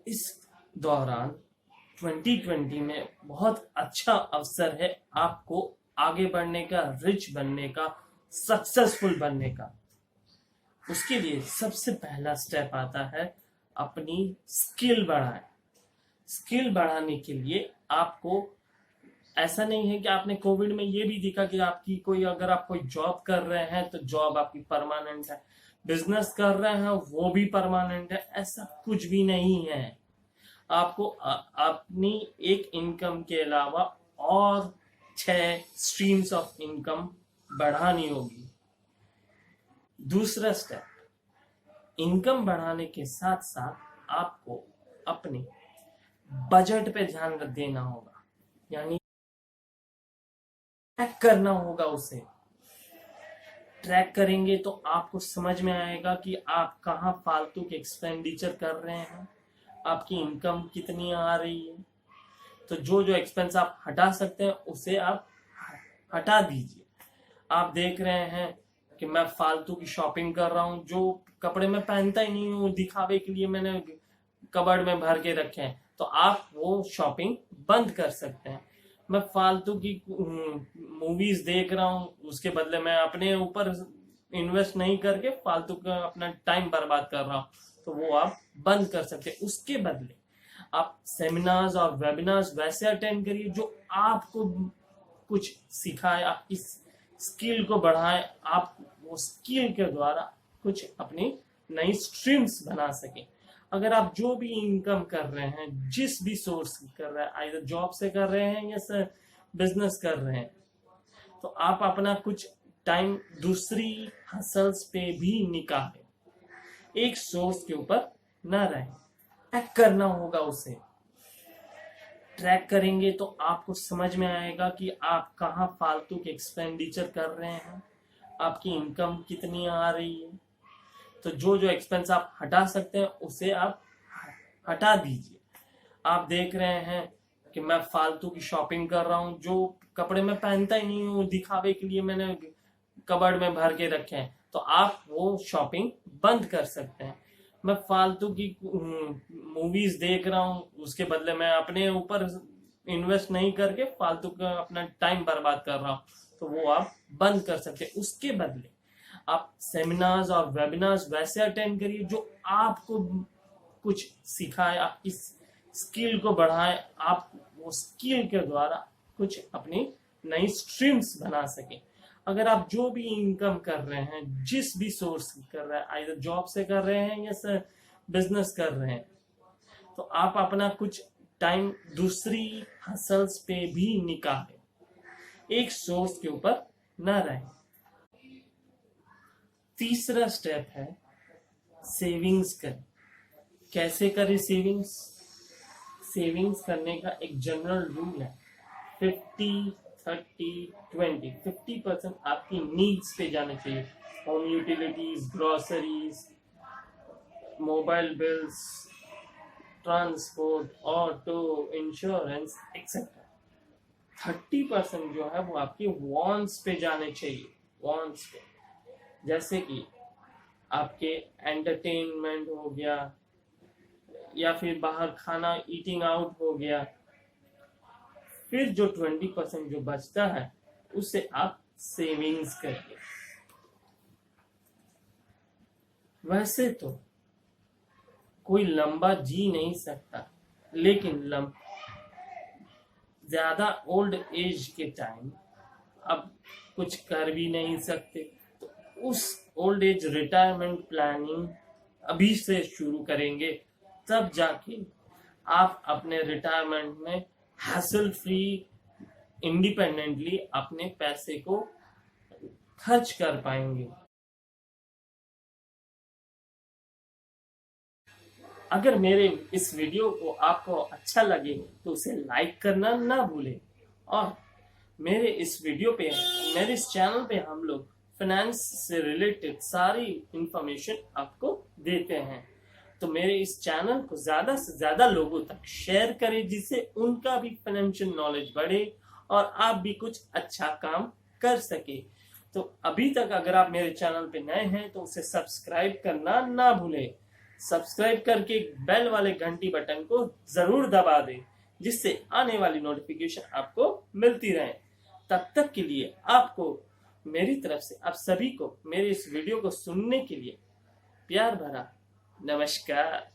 इस दौरान 2020 में बहुत अच्छा अवसर है आपको आगे बढ़ने का, रिच बनने का, सक्सेसफुल बनने का। उसके लिए सबसे पहला स्टेप आता है अपनी स्किल बढ़ाएं। स्किल बढ़ाने के लिए आपको ऐसा नहीं है कि आपने कोविड में ये भी देखा कि आपकी कोई, अगर आप कोई जॉब कर रहे हैं तो जॉब आपकी परमानेंट है, बिजनेस कर रहे हैं वो भी परमानेंट है। ऐसा कुछ भी नहीं है। आपको अपनी एक इनकम के अलावा और 6 स्ट्रीम्स ऑफ इनकम बढ़ानी होगी। दूसरा स्टेप, इनकम बढ़ाने के साथ साथ आपको अपने बजट पे ध्यान देना होगा, यानी ट्रैक करना होगा। उसे ट्रैक करेंगे तो आपको समझ में आएगा कि आप कहाँ फालतू के एक्सपेंडिचर कर रहे हैं, आपकी इनकम कितनी आ रही है। तो जो जो एक्सपेंस आप हटा सकते हैं उसे आप हटा दीजिए। आप देख रहे हैं कि मैं फालतू की शॉपिंग कर रहा हूँ, जो कपड़े मैं पहनता ही नहीं हूँ, दिखावे के लिए मैंने कबर्ड में भर के रखे हैं, तो आप वो शॉपिंग बंद कर सकते हैं। मैं फालतू की मूवीज देख रहा हूँ, उसके बदले मैं अपने ऊपर इन्वेस्ट नहीं करके फालतू का अपना टाइम बर्बाद कर रहा हूँ, तो वो आप बंद कर सकते हैं। उसके बदले आप सेमिनार्स और वेबिनार्स वैसे अटेंड करिए जो आपको कुछ सिखाए, आपकी स्किल को बढ़ाए, आप वो स्किल के द्वारा कुछ अपनी नई स्ट्रीम्स बना सके। अगर आप जो भी इनकम कर रहे हैं, जिस भी सोर्स कर रहे हैं, आइदर जॉब से कर रहे हैं या बिजनेस कर रहे हैं, तो आप अपना कुछ टाइम दूसरी हसल्स पे भी निकालें। एक सोर्स के ऊपर न रहें, ट्रैक करना होगा। उसे ट्रैक करेंगे तो आपको समझ में आएगा कि आप कहाँ फालतू के एक्सपेंडिचर कर रहे हैं, आपकी इनकम कितनी आ रही है। तो जो जो एक्सपेंस आप हटा सकते हैं उसे आप हटा दीजिए। आप देख रहे हैं कि मैं फालतू की शॉपिंग कर रहा हूँ, जो कपड़े मैं पहनता ही नहीं हूँ, दिखावे के लिए मैंने कबर्ड में भर के रखे हैं, तो आप वो शॉपिंग बंद कर सकते हैं। मैं फालतू की मूवीज देख रहा हूँ, उसके बदले मैं अपने ऊपर इन्वेस्ट नहीं करके फालतू का अपना टाइम बर्बाद कर रहा हूँ, तो वो आप बंद कर सकते हैं। उसके बदले आप सेमिनार्स और वेबिनार्स वैसे अटेंड करिए जो आपको कुछ सिखाए, आपकी स्किल को बढ़ाए, आप वो स्किल के द्वारा कुछ अपनी नई स्ट्रीम्स बना सके। अगर आप जो भी इनकम कर रहे हैं, जिस भी सोर्स कर रहे हैं, आइदर जॉब से कर रहे हैं या बिजनेस कर रहे हैं, तो आप अपना कुछ टाइम दूसरी हसल्स पे भी निकालें। एक सोर्स के ऊपर न रहें। तीसरा स्टेप है सेविंग्स करें। कैसे करें सेविंग्स? सेविंग्स करने का एक जनरल रूल है 50-30-20। 50% आपकी नीड्स पे जाना चाहिए, home utilities, groceries, mobile bills, transport, auto, insurance etcetera. 30% जो है वो आपकी वॉन्ट्स पे जाने चाहिए। वॉन्ट्स पे जैसे कि आपके एंटरटेनमेंट हो गया, या फिर बाहर खाना, ईटिंग आउट हो गया। फिर जो 20% जो बचता है उससे आप सेविंग्स करिए। वैसे तो कोई लंबा जी नहीं सकता, लेकिन ज्यादा ओल्ड एज के टाइम अब कुछ कर भी नहीं सकते, तो उस ओल्ड एज रिटायरमेंट प्लानिंग अभी से शुरू करेंगे, तब जाके आप अपने रिटायरमेंट में हैसल फ्री, इंडिपेंडेंटली अपने पैसे को खर्च कर पाएंगे। अगर मेरे इस वीडियो को आपको अच्छा लगे तो उसे लाइक करना ना भूलें। और मेरे इस वीडियो पे, मेरे इस चैनल पे हम लोग फाइनेंस से रिलेटेड सारी इंफॉर्मेशन आपको देते हैं, तो मेरे इस चैनल को ज्यादा से ज्यादा लोगों तक शेयर करें, जिससे उनका भी फाइनेंशियल नॉलेज बढ़े और आप भी कुछ अच्छा काम कर सके। तो अभी तक अगर आप मेरे चैनल पे नए हैं तो उसे सब्सक्राइब करना ना भूलें। सब्सक्राइब करके बेल वाले घंटी बटन को जरूर दबा दें, जिससे आने वाली नोटिफिकेशन आपको मिलती रहे। तब तक के लिए आपको मेरी तरफ से आप सभी को मेरे इस वीडियो को सुनने के लिए प्यार भरा नमस्कार।